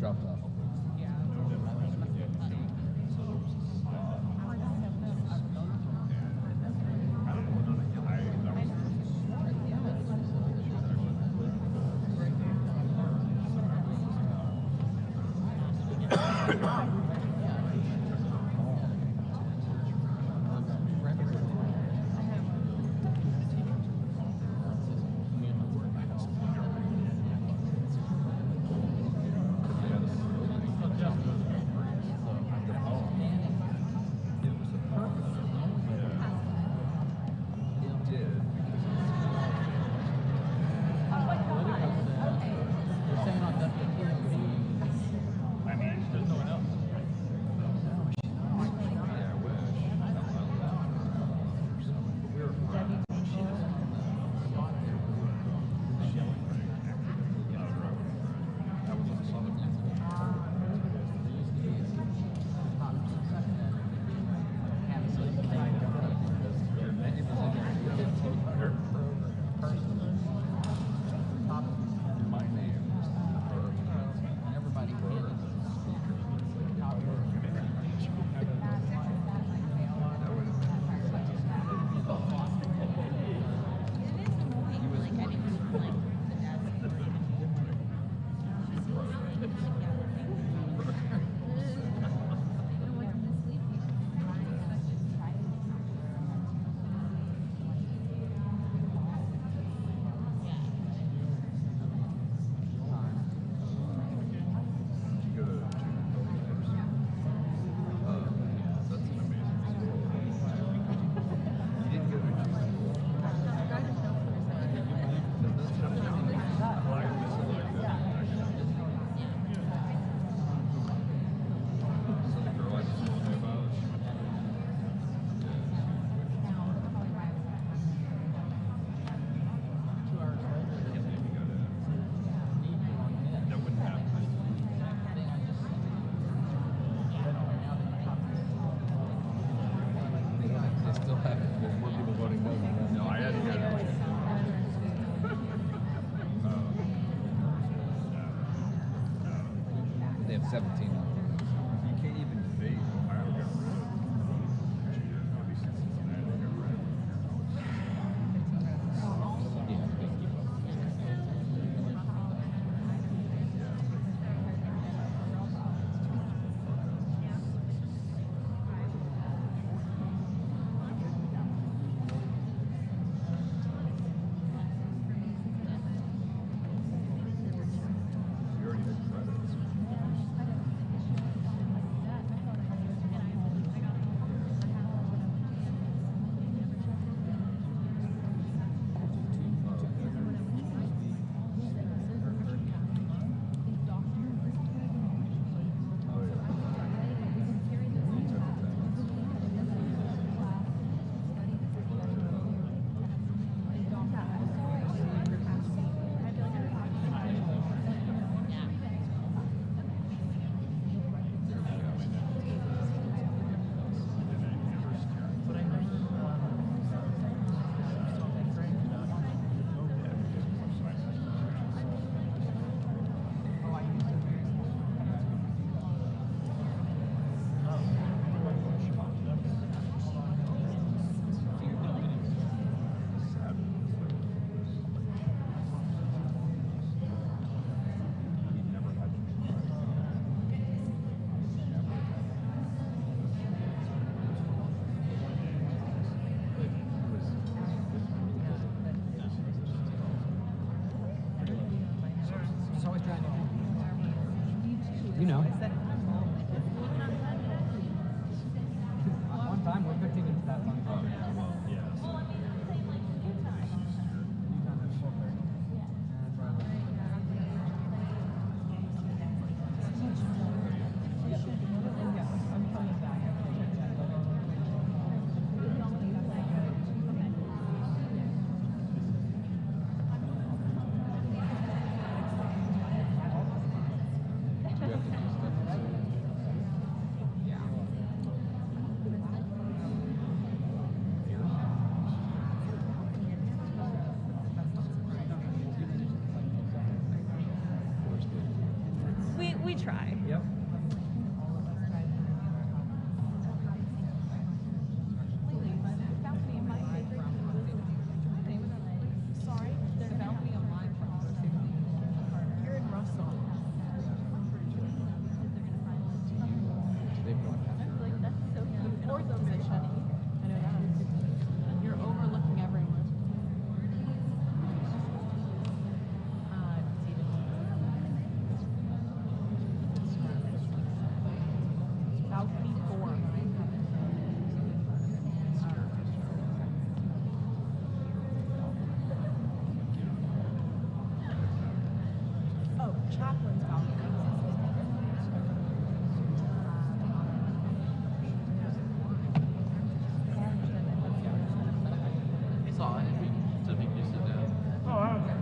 dropped off. They have 17. You can't even debate Ohio got rid of you already had credits. You know. One time we're 15 into that one. Well, yes. You have to do stuff. We try. Yep. Sorry, there's a balcony on mine. You're in Russell. They broadcast it. Like, that's so cute. Fourth position. I know that. You're overlooking everyone. Balcony 4. Oh, Chaplin's balcony. Saw it. So we can sit down. Oh, okay.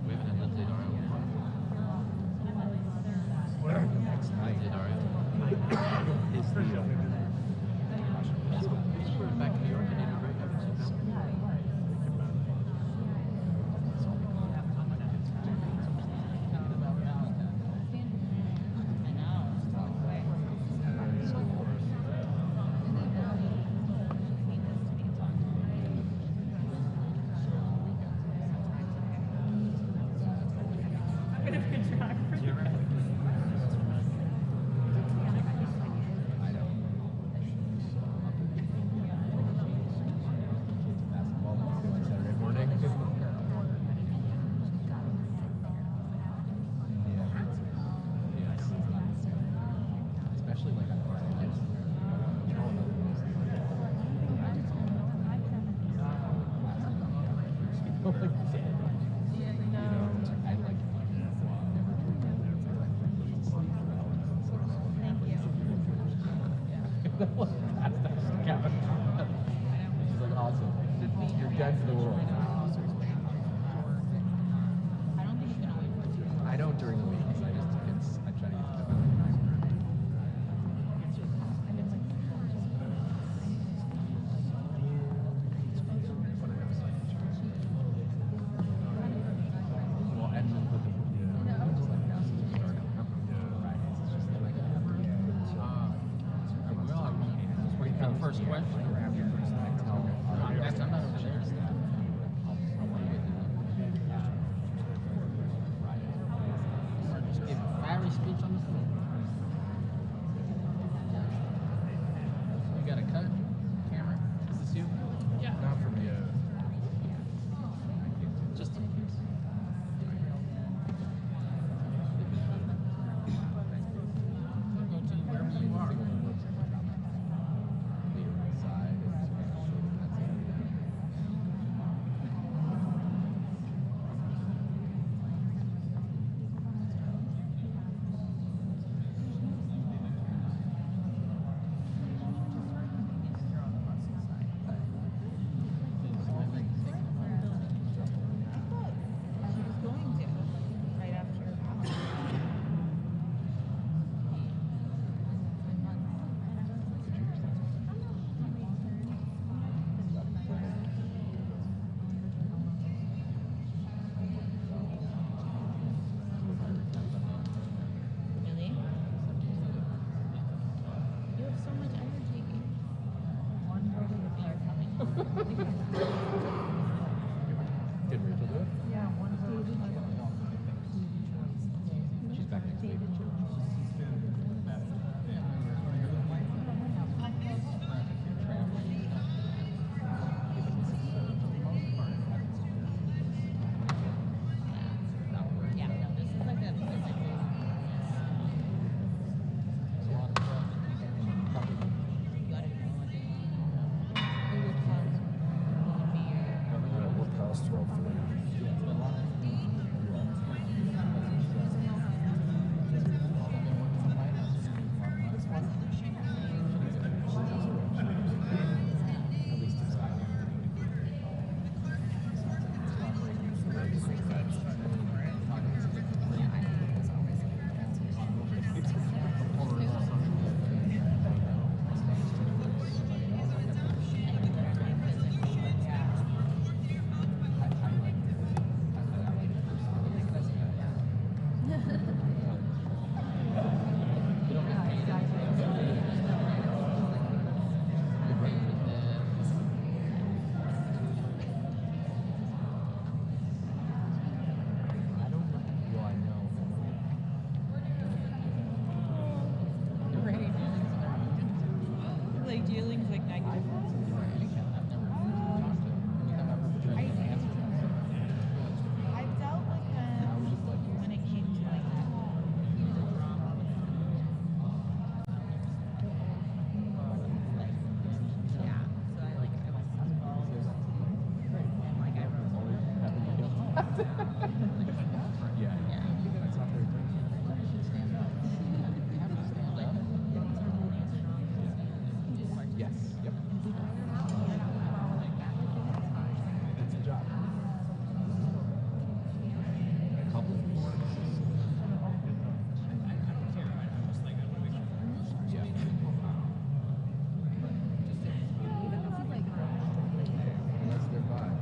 We haven't had Lindsay Dario. Next night. Lindsay Dario. It's the we're back in New York. I need a break. I haven't seen that. I know. Basketball on Saturday morning. Especially like on Fridays. I like She's like, awesome. You're dead for the world. I don't during the week. I try to get stuff out. Well, and then with the just like now since we started Fridays, it's just like Wait for the first question. after first I tell our That's I'm not over there. I want to get to Friday. Just give a fiery speech on the floor. You got a cut? Camera? Is this you? Not from you. Just in case. Go to wherever you are. Did Rachel do it? She's back next week. Yeah, no, this is like a physical. It's a lot of fun. You gotta know. Who would come? Who would be your I've dealt with them when it came to like drama. Yeah, so I went to school and like I wrote Yeah. That's not very good. Stand up. You have to stand up. Yes. Yep. That's the job. Couple. Yeah. That's their vibe.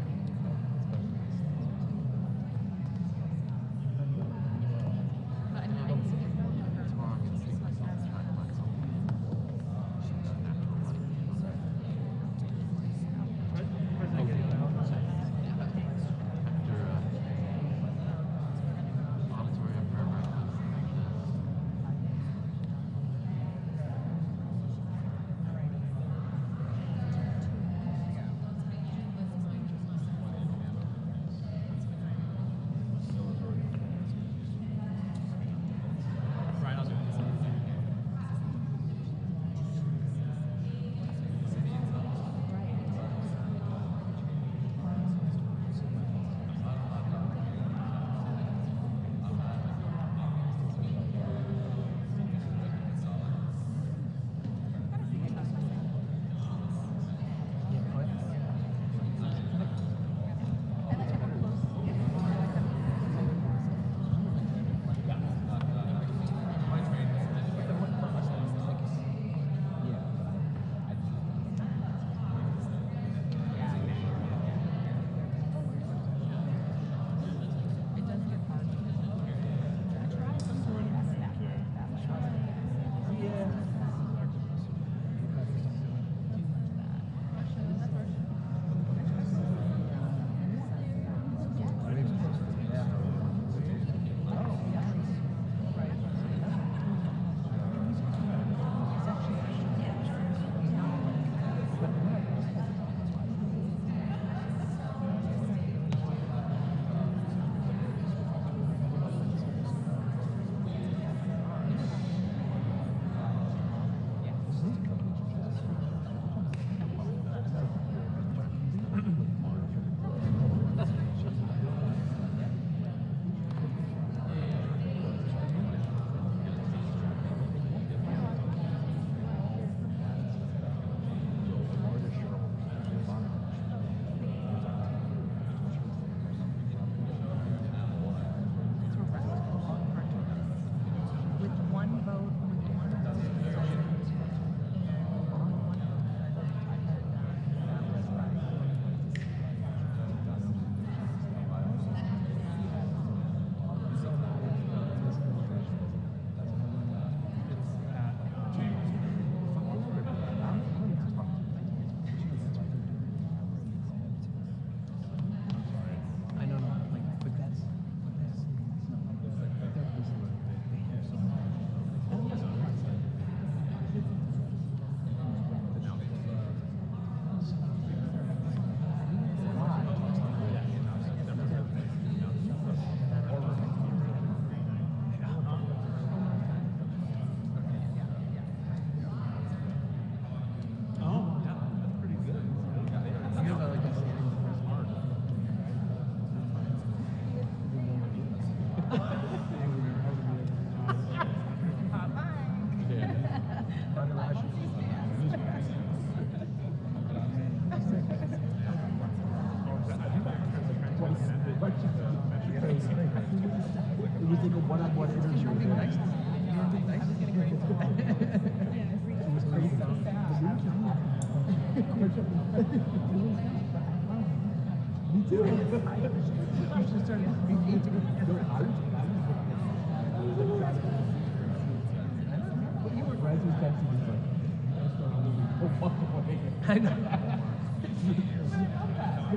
I know.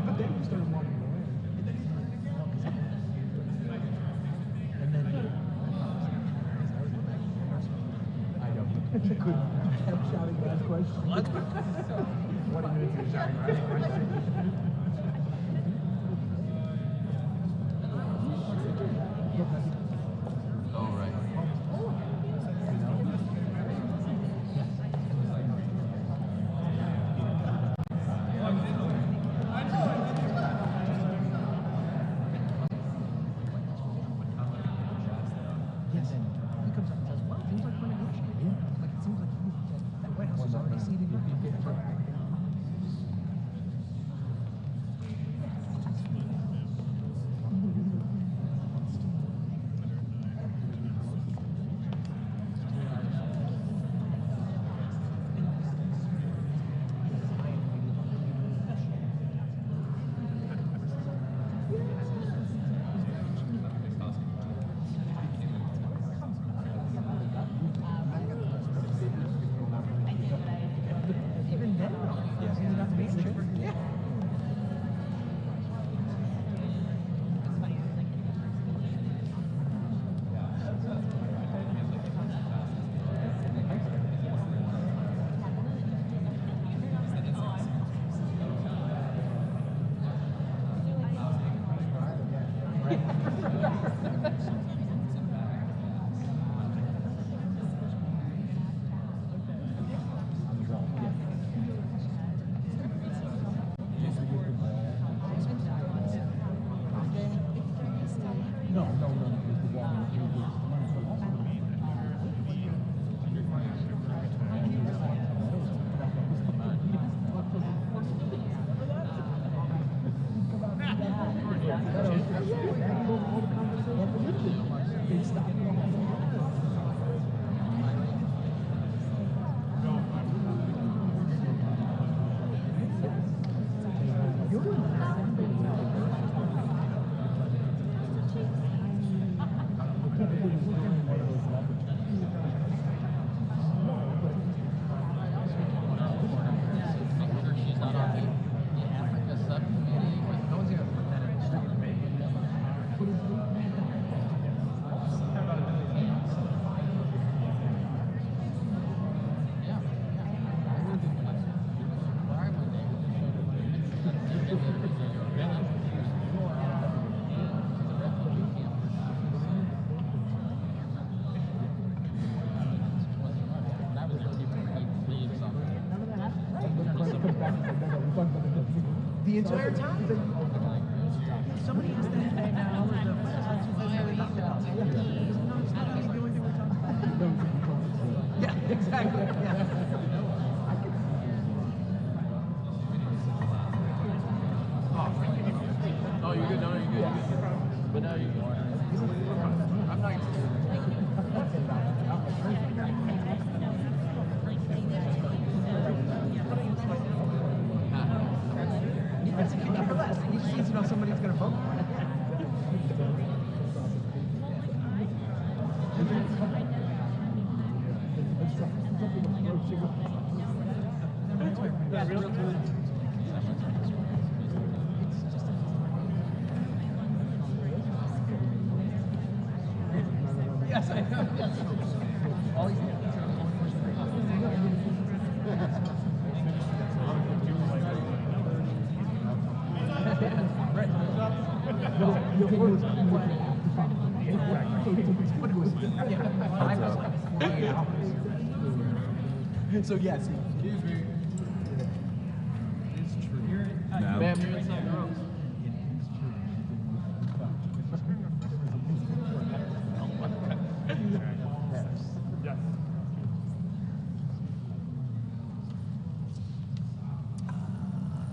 But then we started walking away. And then I know. Kept shouting last question. 20 minutes in the shower, right? Oh, right. Yes. He comes up and says, well, things like we're negotiating. Like, it seems like that White House is already seated you. Even then, yes, he's not to be interested. Yeah. The entire time? Somebody asked that today now. Yeah, exactly. Yeah. Oh, you're good. No, you're good. But now you're good. I'm not. He just needs to know somebody's going to vote for him. Yes, I know. All these So yes. Excuse me. It's true. No. Ma'am, you're in something else.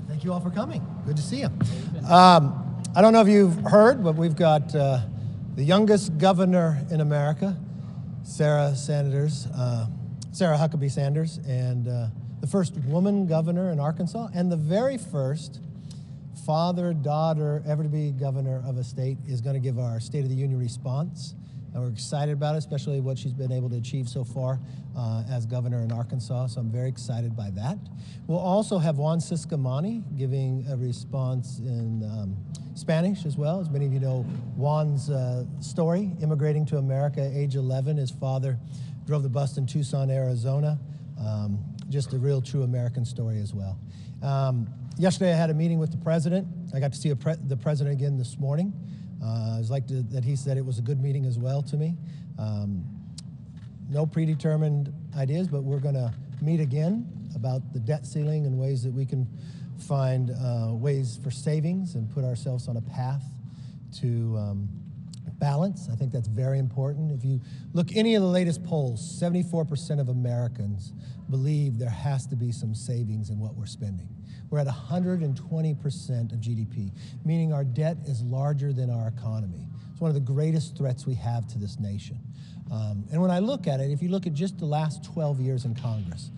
Thank you all for coming. Good to see you. I don't know if you've heard, but we've got the youngest governor in America, Sarah Huckabee Sanders, and the first woman governor in Arkansas, and the very first father-daughter ever to be governor of a state is going to give our State of the Union response. And we're excited about it, especially what she's been able to achieve so far as governor in Arkansas, so I'm very excited by that. We'll also have Juan Ciscomani giving a response in Spanish as well. As many of you know, Juan's story, immigrating to America at age 11. His father drove the bus in Tucson, Arizona. just a real true American story as well. Yesterday I had a meeting with the president. I got to see the president again this morning. I was like that he said it was a good meeting as well to me. No predetermined ideas, but we're going to meet again about the debt ceiling and ways that we can find ways for savings and put ourselves on a path to balance. I think that's very important. If you look any of the latest polls, 74% of Americans believe there has to be some savings in what we're spending. We're at 120% of GDP, meaning our debt is larger than our economy. It's one of the greatest threats we have to this nation. And when I look at it, if you look at just the last 12 years in Congress,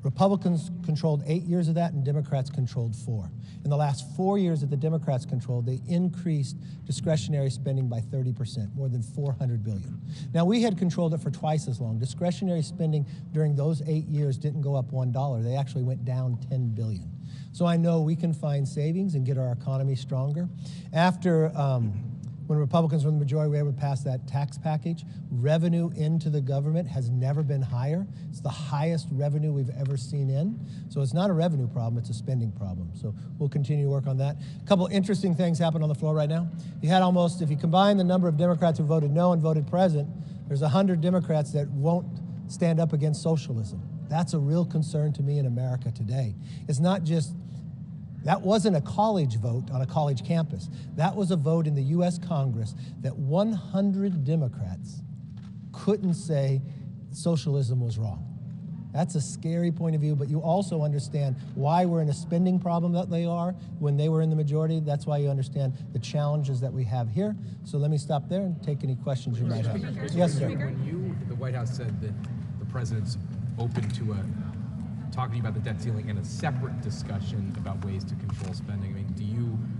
Republicans controlled 8 years of that and Democrats controlled 4. In the last 4 years that the Democrats controlled, they increased discretionary spending by 30%, more than $400 billion. Now, we had controlled it for twice as long. Discretionary spending during those 8 years didn't go up $1. They actually went down $10 billion. So I know we can find savings and get our economy stronger. After when Republicans were in the majority, we were able to pass that tax package. Revenue into the government has never been higher. It's the highest revenue we've ever seen in. So it's not a revenue problem, it's a spending problem. So we'll continue to work on that. A couple interesting things happen on the floor right now. You had almost, if you combine the number of Democrats who voted no and voted present, there's 100 Democrats that won't stand up against socialism. That's a real concern to me in America today. It's not just that wasn't a college vote on a college campus. That was a vote in the U.S. Congress that 100 Democrats couldn't say socialism was wrong. That's a scary point of view, but you also understand why we're in a spending problem that they are when they were in the majority. That's why you understand the challenges that we have here. So let me stop there and take any questions you might have. Yes, sir. When the White House said that the president's open to talking about the debt ceiling and a separate discussion about ways to control spending. I mean,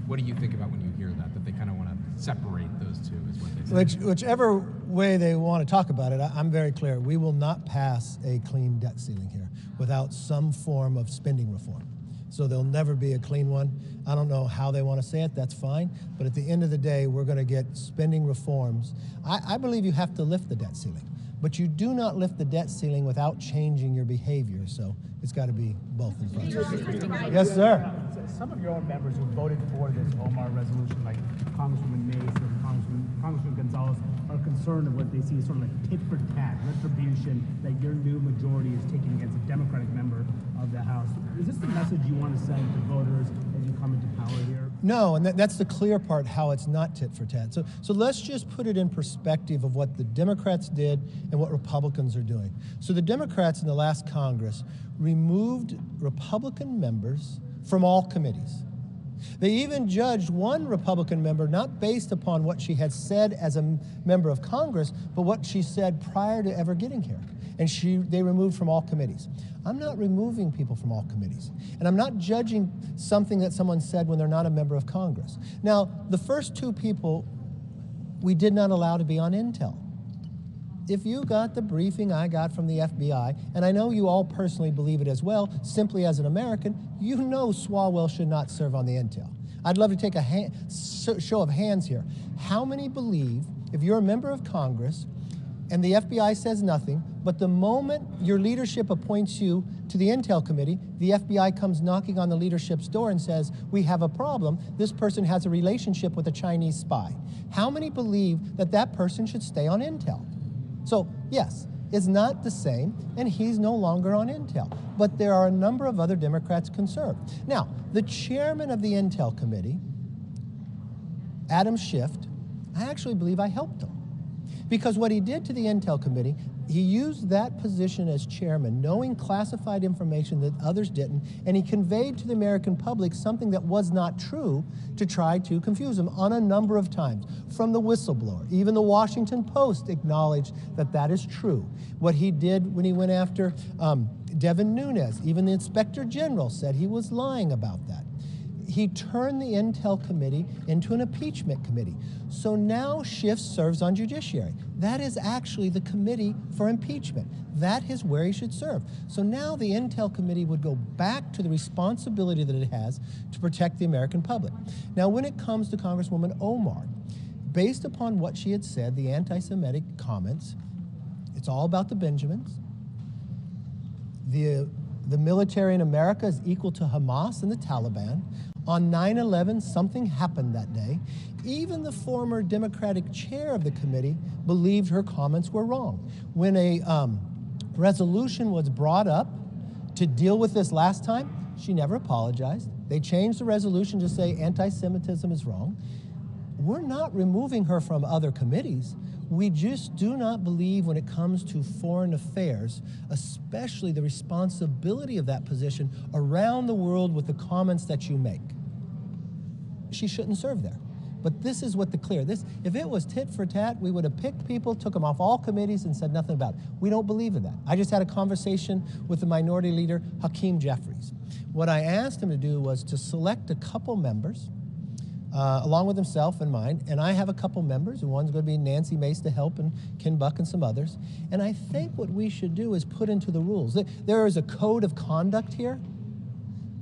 what do you think about when you hear that they kind of want to separate those two, is what they say? Whichever way they want to talk about it, I'm very clear. We will not pass a clean debt ceiling here without some form of spending reform. So there'll never be a clean one. I don't know how they want to say it, that's fine. But at the end of the day, we're going to get spending reforms. I believe you have to lift the debt ceiling. But you do not lift the debt ceiling without changing your behavior. So it's got to be both in front. Yes, sir. Some of your own members who voted for this Omar resolution, like Congresswoman Mace and Congressman Gonzalez, are concerned of what they see as sort of like tit for tat, retribution that your new majority is taking against a Democratic member of the House. Is this the message you want to send to voters as you come into power here? No, and that's the clear part, how it's not tit for tat. So let's just put it in perspective of what the Democrats did and what Republicans are doing. So the Democrats in the last Congress removed Republican members from all committees. They even judged one Republican member not based upon what she had said as a member of Congress, but what she said prior to ever getting here. And they removed from all committees. I'm not removing people from all committees. And I'm not judging something that someone said when they're not a member of Congress. Now, the first two people we did not allow to be on Intel. If you got the briefing I got from the FBI, and I know you all personally believe it as well, simply as an American, you know Swalwell should not serve on the Intel. I'd love to take a show of hands here. How many believe, if you're a member of Congress, and the FBI says nothing, but the moment your leadership appoints you to the Intel Committee, the FBI comes knocking on the leadership's door and says, we have a problem, this person has a relationship with a Chinese spy. How many believe that that person should stay on Intel? So, yes, it's not the same, and he's no longer on Intel. But there are a number of other Democrats concerned. Now, the chairman of the Intel Committee, Adam Schiff, I actually believe I helped him. Because what he did to the Intel Committee, he used that position as chairman, knowing classified information that others didn't, and he conveyed to the American public something that was not true to try to confuse them on a number of times. From the whistleblower, even the Washington Post acknowledged that that is true. What he did when he went after Devin Nunes, even the Inspector General said he was lying about that. He turned the Intel Committee into an impeachment committee. So now Schiff serves on Judiciary. That is actually the committee for impeachment. That is where he should serve. So now the Intel Committee would go back to the responsibility that it has to protect the American public. Now, when it comes to Congresswoman Omar, based upon what she had said, the anti-Semitic comments, it's all about the Benjamins. The the military in America is equal to Hamas and the Taliban. On 9/11, something happened that day. Even the former Democratic chair of the committee believed her comments were wrong. When a resolution was brought up to deal with this last time, she never apologized. They changed the resolution to say anti-Semitism is wrong. We're not removing her from other committees. We just do not believe when it comes to foreign affairs, especially the responsibility of that position around the world with the comments that you make. She shouldn't serve there. But this is what if it was tit for tat, we would have picked people, took them off all committees and said nothing about it. We don't believe in that. I just had a conversation with the minority leader, Hakeem Jeffries. What I asked him to do was to select a couple members, along with himself and mine, and I have a couple members, and one's going to be Nancy Mace to help, and Ken Buck and some others. And I think what we should do is put into the rules. There is a code of conduct here,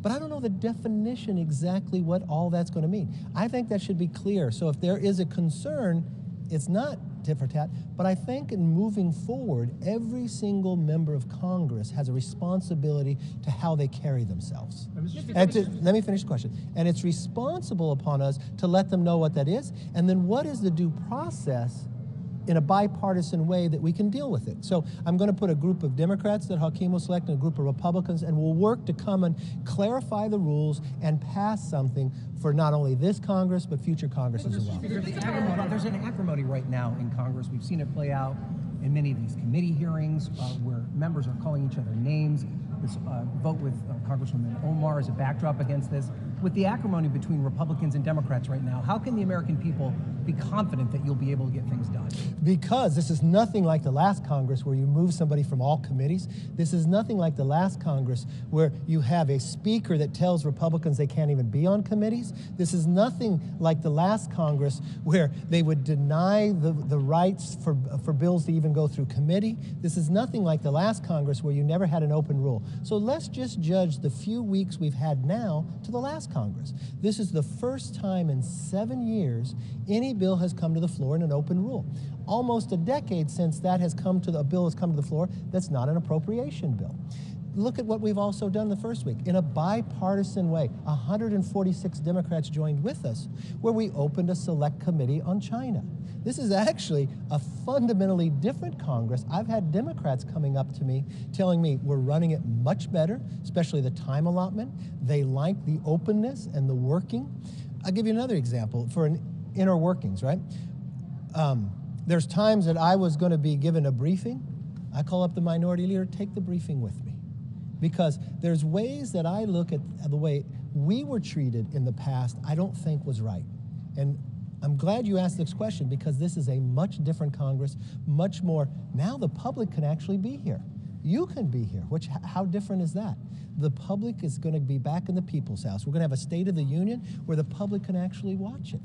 but I don't know the definition exactly what all that's going to mean. I think that should be clear. So if there is a concern, it's not tit for tat, but I think in moving forward, every single member of Congress has a responsibility to how they carry themselves. Let me finish the question. And it's responsible upon us to let them know what that is, and then what is the due process in a bipartisan way that we can deal with it. So I'm going to put a group of Democrats that Hakeem will select and a group of Republicans, and we'll work to come and clarify the rules and pass something for not only this Congress, but future Congresses as well. There's an acrimony right now in Congress. We've seen it play out in many of these committee hearings where members are calling each other names. This vote with Congresswoman Omar is a backdrop against this. With the acrimony between Republicans and Democrats right now, how can the American people be confident that you'll be able to get things done? Because this is nothing like the last Congress where you move somebody from all committees. This is nothing like the last Congress where you have a speaker that tells Republicans they can't even be on committees. This is nothing like the last Congress where they would deny the rights for bills to even go through committee. This is nothing like the last Congress where you never had an open rule. So let's just judge the few weeks we've had now to the last Congress. This is the first time in 7 years any bill has come to the floor in an open rule. Almost a decade since a bill has come to the floor that's not an appropriation bill. Look at what we've also done the first week. In a bipartisan way, 146 Democrats joined with us, where we opened a select committee on China. This is actually a fundamentally different Congress. I've had Democrats coming up to me telling me we're running it much better, especially the time allotment. They like the openness and the working. I'll give you another example for an inner workings, right? There's times that I was going to be given a briefing. I call up the minority leader, take the briefing with me. Because there's ways that I look at the way we were treated in the past I don't think was right. And I'm glad you asked this question because this is a much different Congress, much more. Now the public can actually be here. You can be here, how different is that? The public is going to be back in the People's House. We're going to have a State of the Union where the public can actually watch it.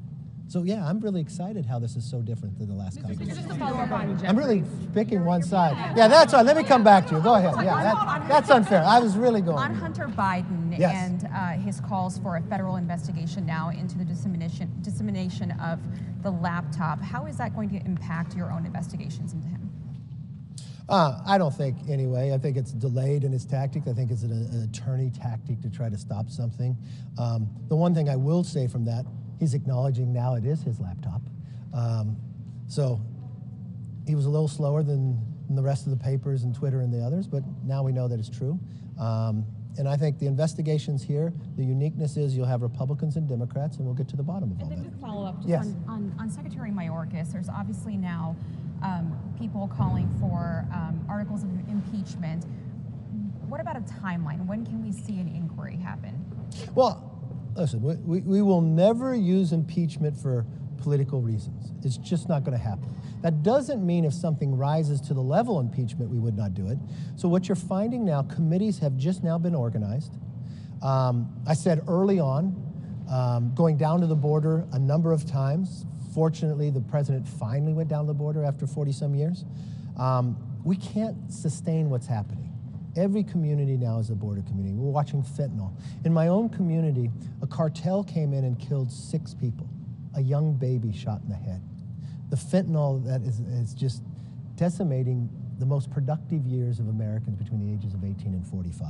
So yeah, I'm really excited how this is so different than the last Congress. Just to follow up on Jeffries. I'm really picking one side. Yeah, that's right. Let me come back to you. Go ahead. Yeah, that's unfair. I was really going. On Hunter Biden Yes. and his calls for a federal investigation now into the dissemination of the laptop, how is that going to impact your own investigations into him? I don't think, anyway. I think it's delayed in its tactic. I think it's an attorney tactic to try to stop something. The one thing I will say from that, he's acknowledging now it is his laptop. So he was a little slower than the rest of the papers and Twitter and the others, but now we know that it's true. And I think the investigations here, the uniqueness is you'll have Republicans and Democrats, and we'll get to the bottom of all that. And then quick follow-up just Yes. on Secretary Mayorkas. There's obviously now people calling for articles of impeachment. What about a timeline? When can we see an inquiry happen? Well, listen, we will never use impeachment for political reasons. It's just not going to happen. That doesn't mean if something rises to the level of impeachment, we would not do it. So what you're finding now, committees have just now been organized. I said early on, going down to the border a number of times. Fortunately, the president finally went down to the border after 40-some years. We can't sustain what's happening. Every community now is a border community. We're watching fentanyl. In my own community, a cartel came in and killed 6 people. A young baby shot in the head. The fentanyl that is just decimating the most productive years of Americans between the ages of 18 and 45.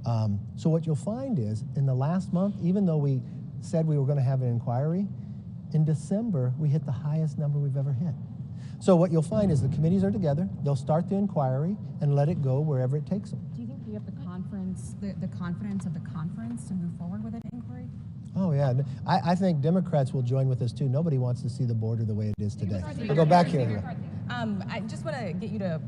So what you'll find is, in the last month, even though we said we were going to have an inquiry, in December, we hit the highest number we've ever hit. So what you'll find is the committees are together, they'll start the inquiry and let it go wherever it takes them. Do you think you have the confidence of the conference to move forward with an inquiry? Oh yeah, I think Democrats will join with us too. Nobody wants to see the border the way it is today. We'll go back here. I just want to get you to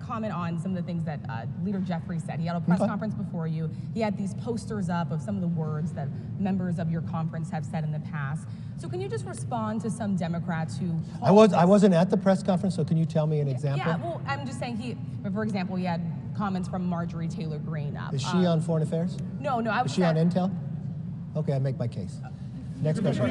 comment on some of the things that Leader Jeffrey said. He had a press conference before you. He had these posters up of some of the words that members of your conference have said in the past. So can you just respond to some Democrats who... I wasn't at the press conference, so can you tell me an example? Yeah, well, I'm just saying for example, he had comments from Marjorie Taylor Greene up. Is she on Foreign Affairs? No, Is she on Intel? Okay, I make my case. Next question.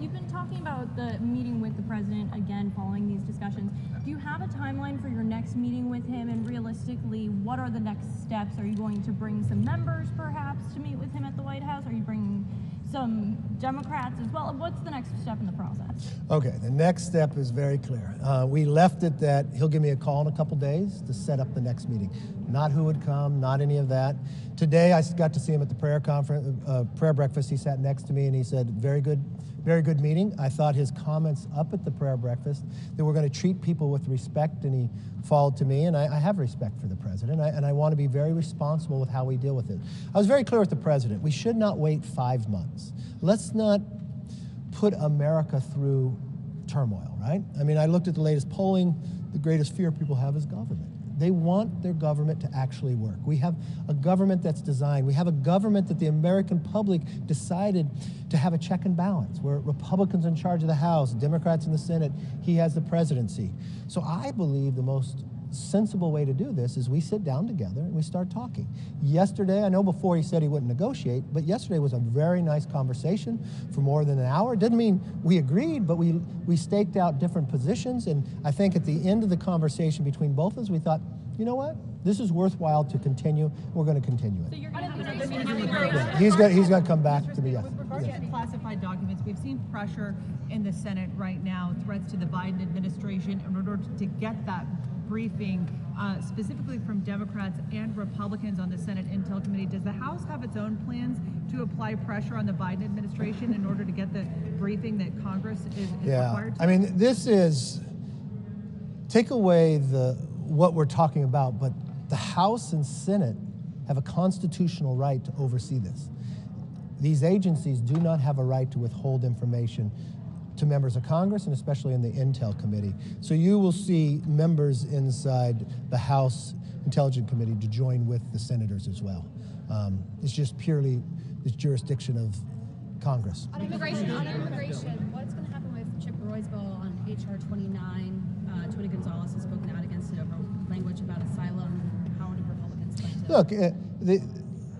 You've been talking about the meeting with the president again following these discussions. Do you have a timeline for your next meeting with him, and realistically, what are the next steps? Are you going to bring some members perhaps to meet with him at the White House? Are you bringing some Democrats as well? What's the next step in the process? Okay, the next step is very clear. We left it that he'll give me a call in a couple days to set up the next meeting. Not who would come, not any of that. Today I got to see him at the prayer breakfast. He sat next to me and he said, very good meeting. I thought his comments up at the prayer breakfast that we're going to treat people with respect, and he followed to me, and I have respect for the president, and I want to be very responsible with how we deal with it. I was very clear with the president. We should not wait 5 months. Let's not put America through turmoil, right? I mean, I looked at the latest polling. The greatest fear people have is government. They want their government to actually work. We have a government that's designed. We have a government that the American public decided to have a check and balance, where Republicans in charge of the House, Democrats in the Senate, he has the presidency. So I believe the most sensible way to do this is we sit down together and we start talking. Yesterday, I know before he said he wouldn't negotiate, but yesterday was a very nice conversation for more than an hour. It didn't mean we agreed, but we staked out different positions, and I think at the end of the conversation between both of us, we thought, you know what? This is worthwhile to continue. We're going to continue it. So you're going to have another meeting? Yeah. He's going to come back to me. Yes. With regard to classified documents, we've seen pressure in the Senate right now, threats to the Biden administration in order to get that briefing, specifically from Democrats and Republicans on the Senate Intel Committee. Does the House have its own plans to apply pressure on the Biden administration in order to get the briefing that Congress is required to? I mean, this is, take away what we're talking about, but the House and Senate have a constitutional right to oversee this. These agencies do not have a right to withhold information to members of Congress, and especially in the Intel Committee. So you will see members inside the House Intelligence Committee to join with the senators as well. It's just purely the jurisdiction of Congress. On immigration, what's going to happen with Chip Roy's bill on H.R. 29? Tony Gonzalez has spoken out against it over language about asylum. How do Republicans plan to... Look,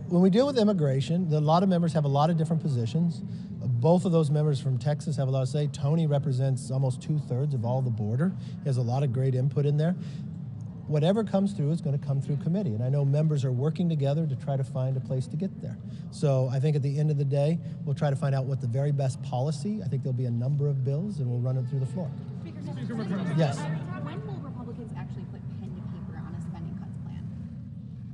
when we deal with immigration, a lot of members have a lot of different positions. Both of those members from Texas have a lot to say. Tony represents almost 2/3 of all the border. He has a lot of great input in there. Whatever comes through is going to come through committee, and I know members are working together to try to find a place to get there. So I think at the end of the day, we'll try to find out what the very best policy. I think there'll be a number of bills, and we'll run it through the floor. Yes. When will Republicans actually put pen to paper on a spending cuts plan?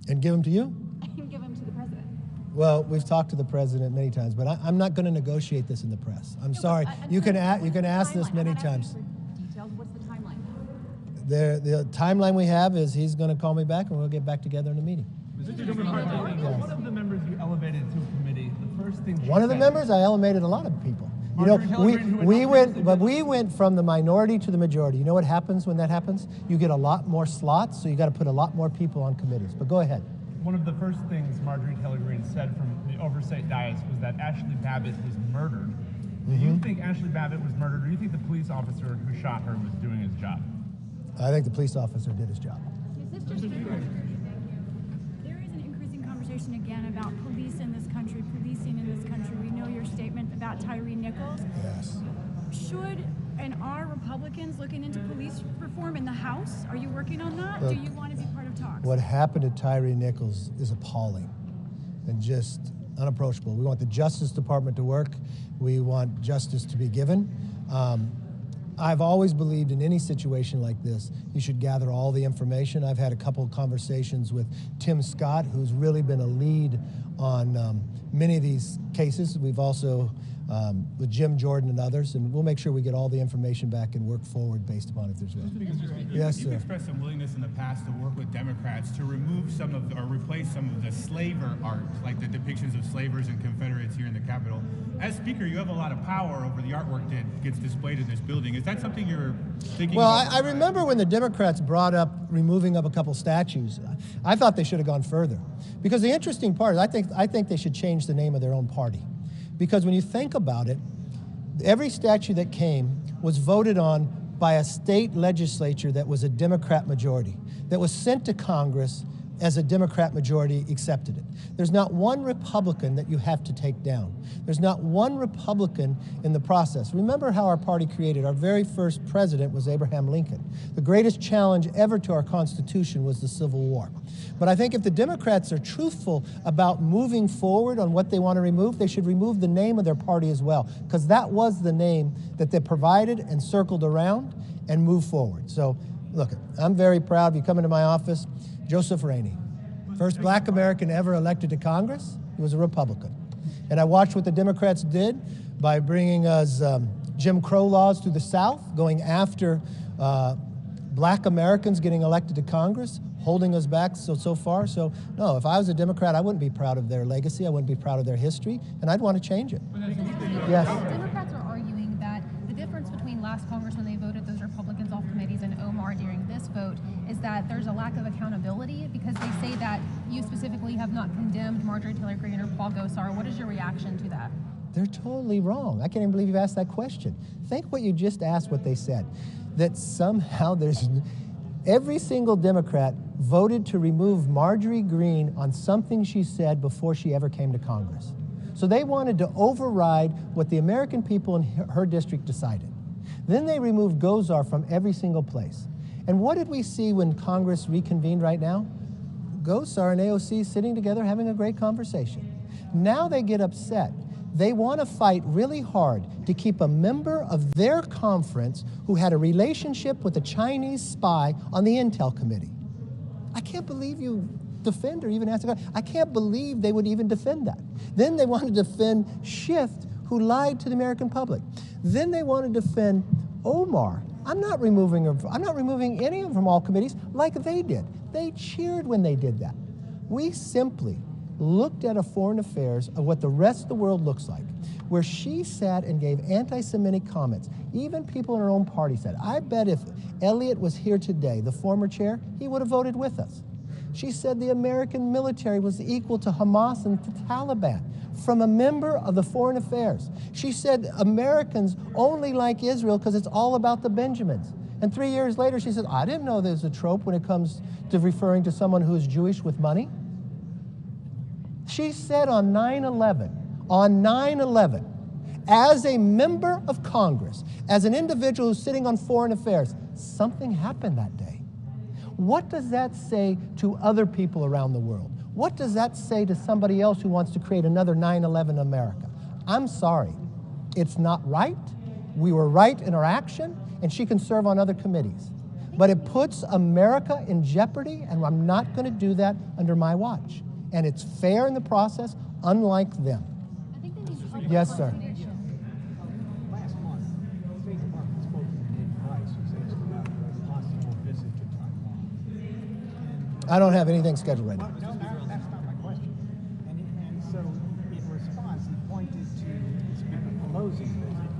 And give them to you? And give them to the president. Well, we've talked to the president many times, but I'm not going to negotiate this in the press. I'm sorry. You can ask this many times. Details. What's the timeline now? The timeline we have is he's going to call me back, and we'll get back together in a meeting. One of the members you elevated to a committee, the first thing One of the members, I elevated a lot of people. You know, we went from the minority to the majority. You know what happens when that happens? You get a lot more slots, so you got to put a lot more people on committees. But go ahead. One of the first things Marjorie Taylor Greene said from the oversight dais was that Ashley Babbitt was murdered. Do you think Ashley Babbitt was murdered, or do you think the police officer who shot her was doing his job? I think the police officer did his job. There is an increasing conversation again about police in this country, policing in this country. We know your statement about Tyree Nichols. Yes. Should and are Republicans looking into police reform in the House? Are you working on that? Look, do you want to be part of talks? What happened to Tyree Nichols is appalling and just unapproachable. We want the Justice Department to work. We want justice to be given. I've always believed in any situation like this, you should gather all the information. I've had a couple of conversations with Tim Scott, who's really been a lead on many of these cases. We've also, with Jim Jordan and others, and we'll make sure we get all the information back and work forward based upon if there's one. Yes, sir. You've expressed some willingness in the past to work with Democrats to remove some of, or replace some of the slaver art, like the depictions of slavers and Confederates here in the Capitol. As Speaker, you have a lot of power over the artwork that gets displayed in this building. Is that something you're thinking about? Well, I remember when the Democrats brought up removing of a couple statues, I thought they should have gone further. Because the interesting part is I think they should change the name of their own party. Because when you think about it, every statue that came was voted on by a state legislature that was a Democrat majority, that was sent to Congress as a Democrat majority accepted it. There's not one Republican that you have to take down. There's not one Republican in the process. Remember how our party created. Our very first president was Abraham Lincoln. The greatest challenge ever to our Constitution was the Civil War. But I think if the Democrats are truthful about moving forward on what they want to remove, they should remove the name of their party as well, because that was the name that they provided and circled around and moved forward. So, look, I'm very proud of you coming to my office. Joseph Rainey, first black American ever elected to Congress. He was a Republican. And I watched what the Democrats did by bringing us Jim Crow laws through the South, going after black Americans getting elected to Congress, holding us back so far. So, no, if I was a Democrat, I wouldn't be proud of their legacy. I wouldn't be proud of their history, and I'd want to change it. Yes? Democrats are arguing that the difference between last Congress when they voted those Republicans off committees and Omar during this vote is that there's a lack of accountability, because they say that you specifically have not condemned Marjorie Taylor Greene or Paul Gosar. What is your reaction to that? They're totally wrong. I can't even believe you've asked that question. Think what you just asked, what they said. That somehow there's... Every single Democrat voted to remove Marjorie Greene on something she said before she ever came to Congress. So they wanted to override what the American people in her district decided. Then they removed Gosar from every single place. And what did we see when Congress reconvened right now? Gosar and AOC sitting together having a great conversation. Now they get upset. They want to fight really hard to keep a member of their conference who had a relationship with a Chinese spy on the Intel Committee. I can't believe you defend or even ask a question. I can't believe they would even defend that. Then they want to defend Schiff, who lied to the American public. Then they want to defend Omar. I'm not removing any of them from all committees like they did. They cheered when they did that. We simply looked at a foreign affairs of what the rest of the world looks like, where she sat and gave anti-Semitic comments. Even people in her own party said, I bet if Elliott was here today, the former chair, he would have voted with us. She said the American military was equal to Hamas and the Taliban, from a member of the Foreign Affairs. She said Americans only like Israel because it's all about the Benjamins. And 3 years later, she said, I didn't know there's a trope when it comes to referring to someone who is Jewish with money. She said on 9/11, as a member of Congress, as an individual who's sitting on foreign affairs, something happened that day. What does that say to other people around the world? What does that say to somebody else who wants to create another 9/11 America? I'm sorry, it's not right. We were right in our action, and she can serve on other committees. But it puts America in jeopardy, and I'm not going to do that under my watch. And it's fair in the process, unlike them. I think they need Yes, sir. Last month, the State Department spokesman Price was asked about a possible visit to Taiwan. I don't have anything scheduled right now. No, that's not my question. And so, in response, he pointed to Speaker Pelosi's visit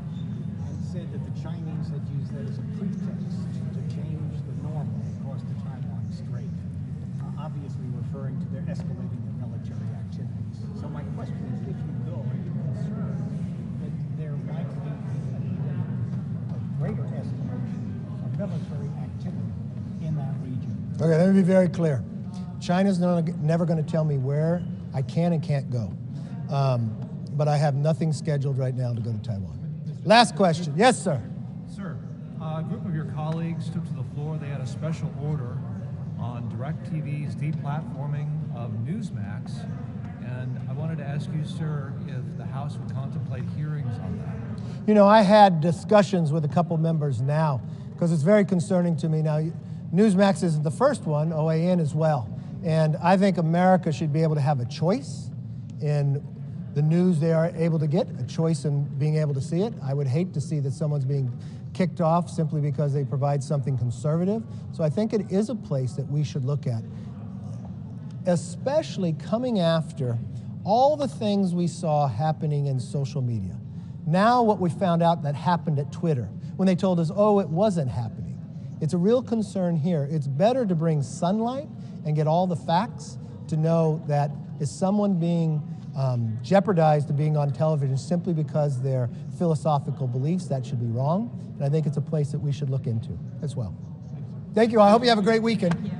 and said that the Chinese had used that as a pretext to change the normal across the Taiwan Strait, obviously referring to their escalating their military activities. So my question is, if you go, are you concerned that there might be an even greater escalation of military activity in that region? Okay, let me be very clear. China's never going to tell me where I can and can't go. But I have nothing scheduled right now to go to Taiwan. Last question. Yes, sir. Sir, a group of your colleagues took to the floor. They had a special order on DirecTV's deplatforming of Newsmax, And I wanted to ask you, sir, if the House would contemplate hearings on that. You know, I had discussions with a couple members now, because it's very concerning to me now. Newsmax isn't the first one, OAN as well. And I think America should be able to have a choice in the news they are able to get, a choice in being able to see it. I would hate to see that someone's being kicked off simply because they provide something conservative. So I think it is a place that we should look at, especially coming after all the things we saw happening in social media. Now what we found out that happened at Twitter, when they told us, oh, it wasn't happening. It's a real concern here. It's better to bring sunlight and get all the facts to know that is someone being jeopardized to being on television simply because their philosophical beliefs. That should be wrong. And I think it's a place that we should look into as well. Thank you. I hope you have a great weekend.